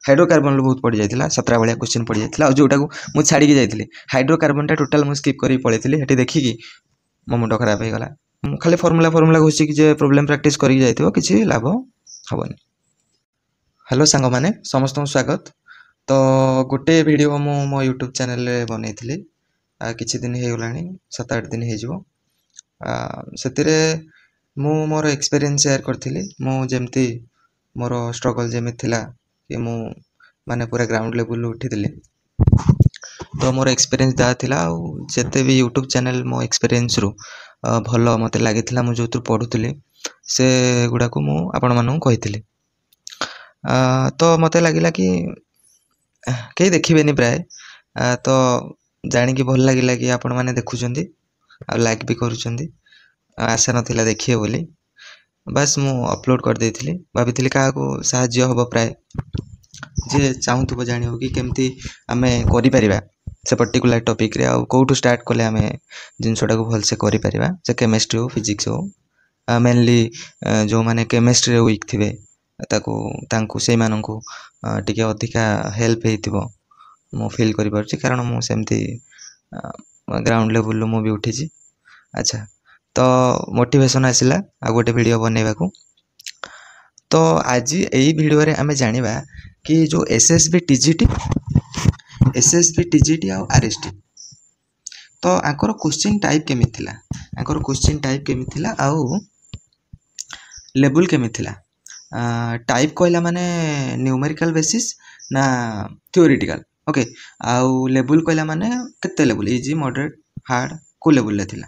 Hydrocarbon बहुत पड़ जाता 7 भाया क्वेश्चन पड़ जाता जोटा को मुझे छाड़ी जाइए हाइड्रोकार्बन टोटाल मुझे स्किप कर पलैली देखिकी मो मुंड खराब हो गला खाली फर्मुला घोषिक जे प्रोब्लेम प्रैक्टिस करके जाइए किसी लाभ हेनी। हेलो सांग मैंने समस्त स्वागत। तो गोटे वीडियो मु मो यूट्यूब चैनल बनई किछि दिन हो गला 7-8 दिन हो मोर एक्सपीरियंस शेयर करी मुझे मोर स्ट्रगल जमी थिला कि मु माने पूरा ग्राउंड लेवल उठी तो मोर एक्सपीरियंस जहाँ थिला जिते भी यूट्यूब चैनल मो एक्सपीरियंस रु भल मत लगी मुझे जो पढ़ुली से गुड़ा को मु आपण मानू कही तो मत लगला कि कहीं देखिए प्राय तो जानिकी भल लगे कि आपण मैंने देखुं आ लाइक भी करुँच आशा नाला देखिए बोली बस मु अपलोड कर देती भाभी क्या साहाय्य हम प्राय जे चाहूब जान कि केमती आम कर से पर्टिकुलर टॉपिक रे कौटू स्टार्ट कले आम जिनसटा को भलसे कर केमिस्ट्री हो फिजिक्स हो मेनली जो मैंने केमिस्ट्री वीक थे ताकू से मानू टी अधिका हेल्प हो मु फील कर कारण मुझे ग्राउंड लेवल मु भी उठी। अच्छा तो मोटिवेशन आसला आ गोटे वीडियो बनैबा को तो आज यही वीडियो रे आमे जानिबा कि जो एसएसबी टीजीटी आ आरएसटी तो आंकर क्वेश्चन टाइप केमी थिला आंकर क्वेश्चन टाइप केमी थिला आउ लेवल केमी थिला टाइप कहला माने न्यूमेरिकल बेसिस ना थ्योरेटिकल ओके आउ लेवल कहला माने केते लेवल इजी मॉडरेट हार्ड को लेवल ले थिला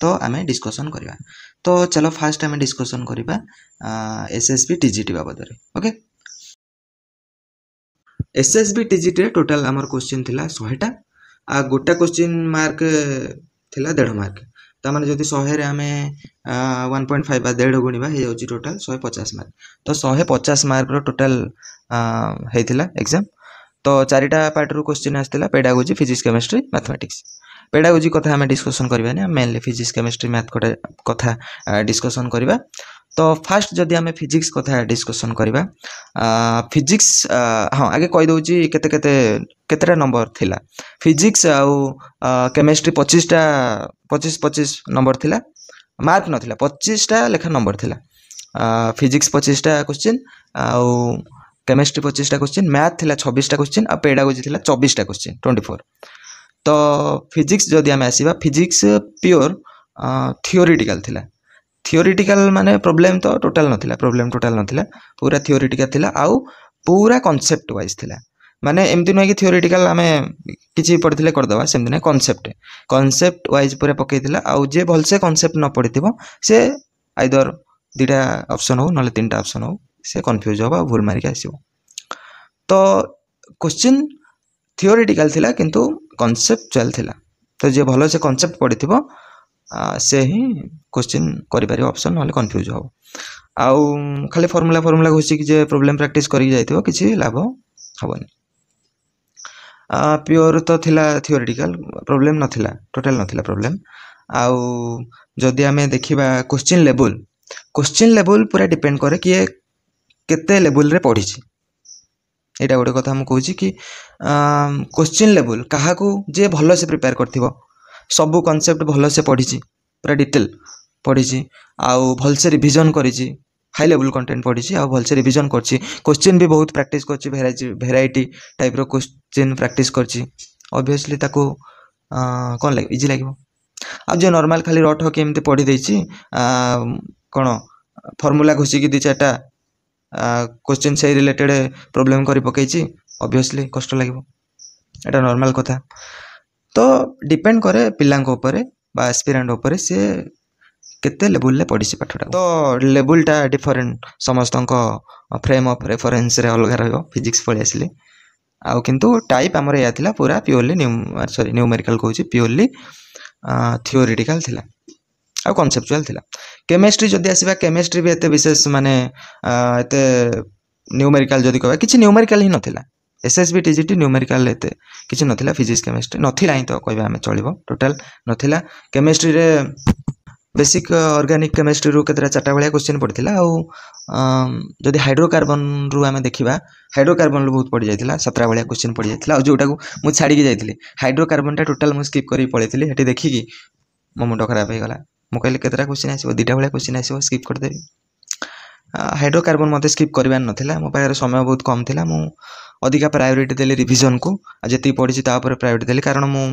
तो आमे डिस्कशन करबा। तो चलो फास्ट आमे डिस्कशन करबा एसएसबी टीजीटी बाबद रे ओके। एसएसबी टीजीटी रे टोटल हमर क्वेश्चन थिला 100टा आ गोटा क्वेश्चन मार्क थिला 1.5 मार्क ता माने जदी 100 रे आमे 1.5 बा 1.5 गुणीबा हे होची टोटल 150 मार्क तो 150 मार्क रो टोटल हेतिला एग्जाम। तो 4टा पार्ट रो क्वेश्चन आस्थिला pedagogy physics chemistry mathematics pedagogy कथा हमें डिस्कशन करबा मेनली फिजिक्स केमिस्ट्री मैथ कथा डिस्कशन करबा। तो फास्ट जदि आम फिजिक्स कथा डिस्कशन करबा फिजिक्स हाँ आगे कही दउची केते केते केतेटा नंबर थिला फिजिक्स आउ केमिस्ट्री 25 नंबर थिला मार्क नथिला 25टा लेखा नंबर थिला फिजिक्स 25टा क्वेश्चन आउ केमिस्ट्री 25टा क्वेश्चन मैथ थिला 26टा क्वेश्चन आ पेडागोजी थिला 24टा क्वेश्चन 24। तो फिजिक्स जदि आम आसीबा फिजिक्स प्योर थियोरिटिकल थिला थियोरिटिकल माने प्रोब्लेम तो टोटल नथिला पूरा थियोरिटिकल थिला आउ पूरा कांसेप्ट वाइज थिला माने एमती न कि थियोरिटिकल आम किछि पढ़िथिले कर दवा सेमती नै कांसेप्ट वाइज पूरा पकैथिला आउ जे भलसे कांसेप्ट न पढ़िथिबो से आइदर 2टा ऑप्शन हो नले 3टा ऑप्शन हो से कंफ्यूज होबा भूल मारि के आसीबो। तो क्वेश्चन थियोरिटिकल थिला किंतु कॉन्सेप्चुअल थिला तो जे भलो से कॉन्सेप्ट पढ़िथिबो से ही क्वेश्चन करि पारि ऑप्शन नले कंफ्यूज हो आउ खाली फॉर्मूला घोषिक जे प्रॉब्लम प्रैक्टिस करि जाइथिबो किछि लाभ हबनी। प्योर तो थिला थियोरिटिकल प्रॉब्लम नथिला टोटल नथिला प्रॉब्लम आउ जदि आमे देखिबा क्वेश्चन लेवल पूरा डिपेंड करे कि केते लेवल रे पढ़िछि एटा गोटे कथा हम कहूँ कि क्वेश्चन लेवल क्या जे भल से प्रिपेयर कर सबू कॉन्सेप्ट भल से पढ़ी पूरा डिटेल पढ़ी आउ भल से रिविजन करी हाई लेवल कंटेंट पढ़ी आउ भल से रिविजन करछि क्वेश्चन भी बहुत प्रैक्टिस करछि वेराइटी टाइप रो क्वेश्चन प्रैक्टिस करछि ऑब्वियसली ताको कौन लगे इजी लगे अब जो नॉर्मल खाली रट हो एमती पढ़ी देछि कौन फॉर्मूला घोषिकी 2-4टा क्वेश्चन से रिलेटेड प्रॉब्लम करी पकईची ऑब्वियसली कष्ट लगे एटा नॉर्मल कथा। तो डिपेंड करे पिलांक ऊपर बा एस्पिरेंट ऊपर से केते लेवल ले पढ़ी पाठटा तो लेवलटा डिफरेंट समस्त फ्रेम ऑफ रेफरेंस रे अलग रहो फिजिक्स पढ़ी आसले आउ किंतु टाइप आमर या थिला पूरा प्योरली न्यूमेरिकल कहूँ प्योरली थियोरिटिकल थिला आ कॉन्सेप्चुअल थिला। केमिस्ट्री जदि आसीबा केमिस्ट्री भी एते विशेष माने एते न्यूमेरिकल जदि कहबा किछि न्यूमेरिकल ही नथिला एसएसबी टीजीटी न्यूमेरिकल एते किछि नथिला फिजिक्स केमिस्ट्री नथिला ही तो कहबा हमें चलिबो टोटल नथिला केमिस्ट्री रे बेसिक ऑर्गेनिक केमिस्ट्री रू केतरा चारटा भाया क्वेश्चन पड़ता जदि हाइड्रोकार्बन रू आम देखा हाइड्रोकार्बन रू बहुत पड़ जाता 17 भाया क्वेश्चन पड़ जाता जोटा मुझे छाड़ी जाइए हाइड्रोकार्बन टाइल मुझे स्किप कर पलैली ये देखिकी मो मुंड खराब हो गला मुझे केतरा क्वेश्चन आसो 2टा भाया क्वेश्चन आसो स्किप करदेवी हाइड्रोकार्बन मत स्किप कर मो पाखे समय बहुत कम था मु अधिका प्रायोरीटी देली रिविजन को जी पढ़ी प्रायोरीटी देली कारण मु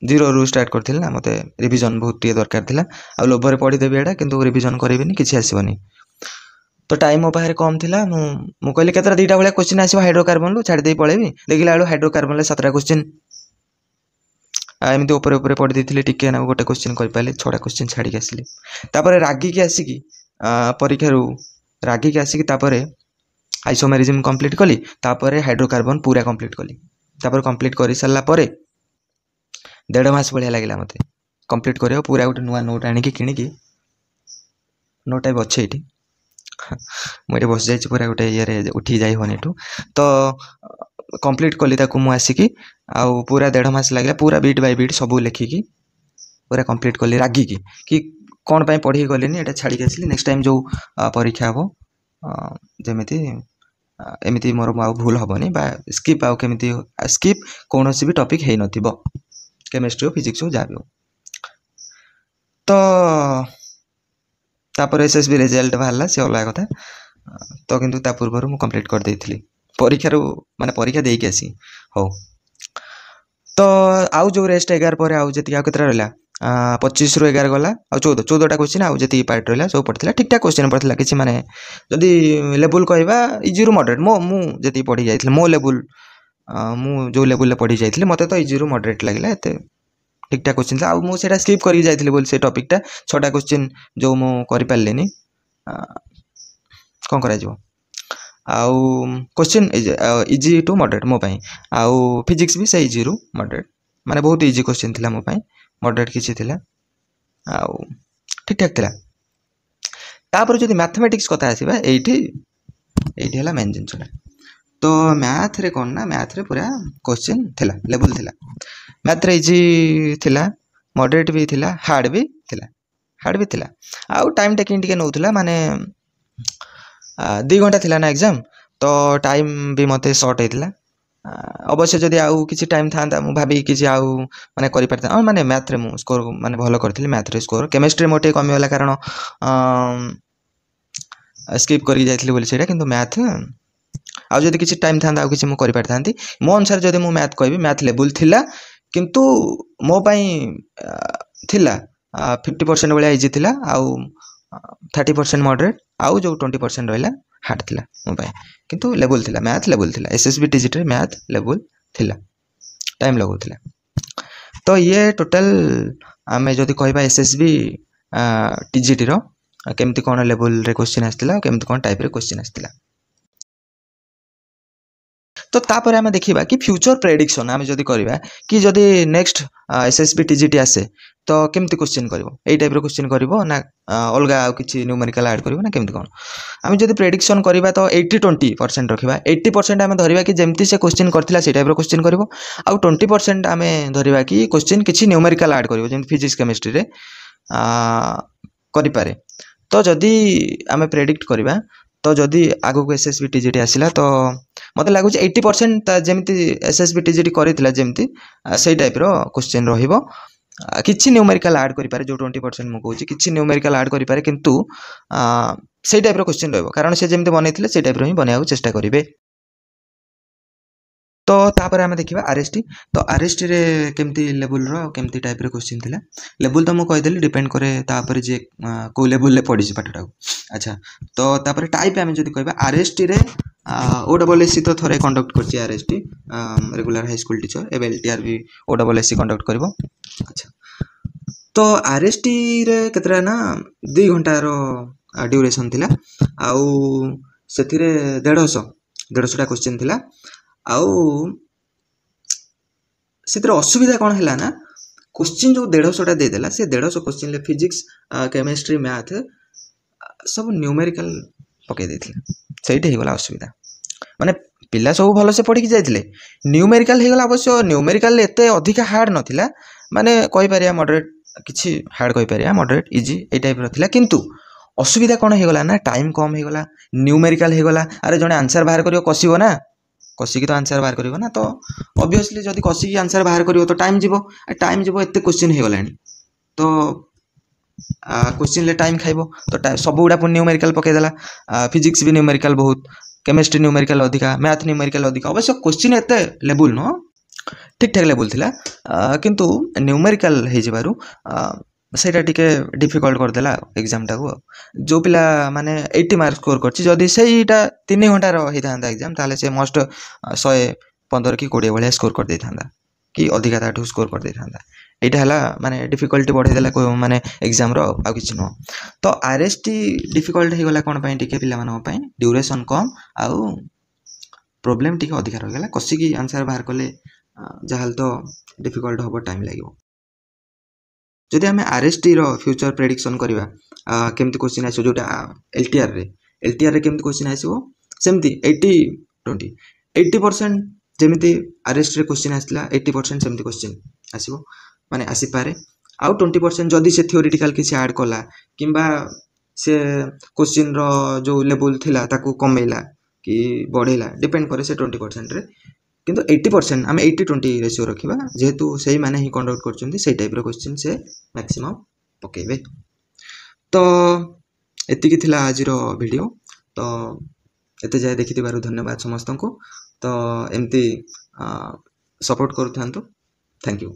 0 रू स्टार्ट करथिल ना मते रिविजन बहुत टे दरकार थिला आ लोभरे पढ़ीदेवी एटा किंतु रिविजन करेबिनी किसी आसबनी तो टाइम मो पाखे कम थिला मु कहली केतरा 2टा भाया क्वेश्चन आसो हाइड्रोकार्बन रू छाड़ी दे पळेबी देखिला बेलू हाइड्रोकार्बन 17 क्वेश्चन एमती ऊपर ऊपर पढ़ी देथिले टिके ना गोटे क्वेश्चन कर पाले 6टा क्वेश्चन छाड़ी आसिली तापर रागी की आसिकी परीक्षा रू रागी की आसिकी तापर आइसोमेरिज्म कंप्लीट कली तापर हाइड्रोकार्बन पूरा कंप्लीट कली तापर कंप्लीट कर सारा पर 1.5 मास बढ़िया लगे मत कंप्लीट कर पूरा गोटे नुआ नोट आनिकी किणिकी नोट टाइप अच्छे ये मुझे बस जाइए पूरा गोटे ये उठी जाई होनी तो कंप्लीट कली मुझे आसिकी आउ पूरा 1.5 मास लगे पूरा बीट बाय बीट सब लिखिकी पूरा कंप्लीट कली रागी कि कौन पाई पढ़ी गलिनी एटा छाड़ी आसली नेक्स्ट टाइम जो परीक्षा हम जमीती एमती मोर आउ भूल हेनी स्किप आउ केमी स्किप कौन भी टॉपिक है नथिबो केमिस्ट्री हो फिजिक्स हो जहाँ भी हो तो तापर एसएसबी रिजल्ट बाहरला सी अलग कथा तो किंतु ता पूर्व मु कंप्लीट कर देइथिली परीक्षा माने परीक्षा देकी आसी हो तो आउ जो रेस्ट 11 पर आउ जति आ केतरा रहला 25 रू 11 गला आ 14टा क्वेश्चन आउ जति पार्ट रहला सब पड़थिला ठीक ठाक क्वेश्चन पड़थिला किछि माने जदि लेवल कहबा इजी रू मॉडरेट मु जति पढ़ी जाइथिले मो लेवल मु जो लेवल पढ़ी जाइथिले मते तो इजी रू मॉडरेट लागला एते ठीक ठाक क्वेश्चन था आउ सेटा स्किप करी जाइथिले बोल से टॉपिकटा 6टा क्वेश्चन जो मु करि पालेनी कोन करा जिवो आउ क्वेश्चन इजी टू मॉडरेट मो पई आउ फिजिक्स भी से इजी रू मॉडरेट माने बहुत इजी क्वेश्चन थिला मो पई मॉडरेट किछि थिला आउ ठीक ठाक थिला तापर जदि मैथमेटिक्स कथा आसीबा एठी हला मेन जिंसटा तो मैथ रे कोन ना मैथ रे पूरा क्वेश्चन थिला लेवल थिला मैथ रे इजी थिला मॉडरेट भी थिला हार्ड भी थिला आउ टाइम टेकिंग टिके नउथिला माने 2 घंटा थिला ना एग्जाम तो टाइम भी मते शॉर्ट हेतिला अवश्य जदि आउ किछि टाइम थांता मु भाबी किछि आउ माने करि परता माने मैथ रे मु स्कोर माने भलो करथिली मैथ रे स्कोर केमिस्ट्री मोटे कमी होला कारण स्किप करि जाइथिली बोली सेटा किंतु मैथ आउ जदि किछि टाइम थांता आउ किछि मु करि परथांती मो अनुसार जदि मु मैथ कहबी मैथ लेवल थिला किंतु मो पई थिला 50% वाला इजी थिला आउ 30% मॉडरेट आउ जो 20% रहला हार्ड थिला मो पई किंतु लेवल थिला मैथ लेवल थिला एसएसबी टीजीटी रे मैथ लेवल थिला टाइम लगौथिला तो ये टोटल आमे जदि कहबा एसएसबी टीजीटी रो केमती कोन लेवल रे क्वेश्चन आस्तिला केमती कोन टाइप रे क्वेश्चन आस्तिला तो तापर आमे देखिबा कि फ्यूचर प्रेडिक्शन आमे जदि करबा कि जदि नेक्स्ट एसएसबी टीजीटी आसे तो केमती क्वेश्चन करबो एई टाइप रो क्वेश्चन करबो ना अलगा आ किछि न्यूमेरिकल ऐड करबो ना केमती कोन आमे जदि प्रेडिक्शन करबा तो 80-20% रखिबा 80% आमे धरिबा कि जेमती से क्वेश्चन करथिला से टाइप रो क्वेश्चन करबो आ 20% आमे धरिबा कि क्वेश्चन किछि न्यूमेरिकल ऐड करबो जेमती फिजिक्स केमिस्ट्री रे करि पारे तो जदि आमे प्रेडिक्ट करबा तो जदि आगो को एसएसबी टीजीटी आसिला तो मते लागु 80% जेमती एसएसबी टीजीटी करिथिला जेमती सेई टाइप रो क्वेश्चन रहिबो किछि न्यूमेरिकल ऐड करि पारे जो 20% मु कहूची किछि न्यूमेरिकल ऐड करि पारे किंतु सेई टाइप रो क्वेश्चन रहइबो कारण से जेमती बनेथिले सेई टाइप रो ही बनेयाउ चेष्टा करिवे तो तापर आमे देखिबा आरएसटी तो आरएसटी रे केमती लेवल रो केमती टाइप रो क्वेश्चन थिला लेवल तो मु कहि देली डिपेंड करे तापर जे को लेवल ले पढिछि पाठटा अच्छा तो तापर टाइप आमे जदि कहबा आरएसटी रे ओडब्ल्यूएससी तो थरे कंडक्ट करछि R S T regular high school teacher एबएलटीआर भी ओडब्ल्यूएससी कंडक्ट करबो अच्छा तो आरएसटी रे केतरा ना 2 घंटा रो ड्यूरेशन थिला आउ सेथिरे 150 टा क्वेश्चन थिला आउ सेतिर असुविधा कोन हैला ना क्वेश्चन जो 150 टा दे देला से 150 क्वेश्चन ले फिजिक्स केमिस्ट्री मैथ सब न्यूमेरिकल पके देथिला सेइटे हेगला असुविधा माने पिला सब भलो से पढ़ी जाइथिले न्यूमेरिकल हेगला अवश्य न्यूमेरिकल एते अधिक हार्ड नथिला माने कहि पारिया मॉडरेट किसी हार्ड कहीपर मॉडरेट इजी ये टाइप रहा किंतु असुविधा कौन होगा ना टाइम कम होगा न्यूमेरिकल होगा अरे जड़े आंसर बाहर कर कषिब ना कषिकी तो आंसर बाहर कर ना तो ऑब्वियसली जब कषिकी आंसर बाहर कर तो टाइम जीव एत क्वेश्चन हो गला तो क्वेश्चन टाइम खाइब तो सब गुड़ा पुणी न्यूमेरिकल पकईदेला फिजिक्स भी न्यूमेरिकल बहुत केमिस्ट्री न्यूमेरिकल अधिका मैथ न्यूमेरिकल अधिका अवश्य क्वेश्चन एत लेवल नुह ठीक ठाक लेवल थिला किंतु न्यूमेरिकल हो सेटा टिके डिफिकल्ट करदेला एग्जाम टाको जो पिला माने 80 मार्क स्कोर करछि जदि सेटा 3 घंटा रही था एग्जाम ताले से मस्ट 115 कि 20 भाया स्कोर कर दे था कि अधिका ताठू स्कोर कर दे था यहाँ है माने डिफिकल्टी बढ़ेदेला माने एग्जाम रो आ किछि न तो आरएसटी डिफिकल्ट हो गला कोन पई टिके पिला मानन पई ड्यूरेशन कम आउ प्रॉब्लम टिके अधिका रह गला कसिकी आंसर बाहर कले जहाल तो डिफिकल्ट होबो टाइम लागिवो जदि आम आरएसटी रो फ्यूचर प्रेडिक्शन करवा केमती क्वेश्चन आसो जोटा एलटीआर रे केमती क्वेश्चन आसो सेमती 80% जमी आरएसटी रे क्वेश्चन आसला 80% सेमती क्वेश्चन आसो माने आसीपारे आउ 20% जदि से थियोरिटिकल किसी ऐड कला किंबा से क्वेश्चन रो जो लेवल थिला ताकू कमेला कि बढ़ेला डिपेंड करे से 20% रे किंतु 80% आम 80-20 रेशियो रखा जेहेतु से ही माने ही कंडक्ट कर टाइप क्वेश्चन से मैक्सिमम पकेबे तो एतिकी थिला आज वीडियो तो एते जाए देखि धन्यवाद समस्त को तो एमती सपोर्ट करूँ थैंक यू।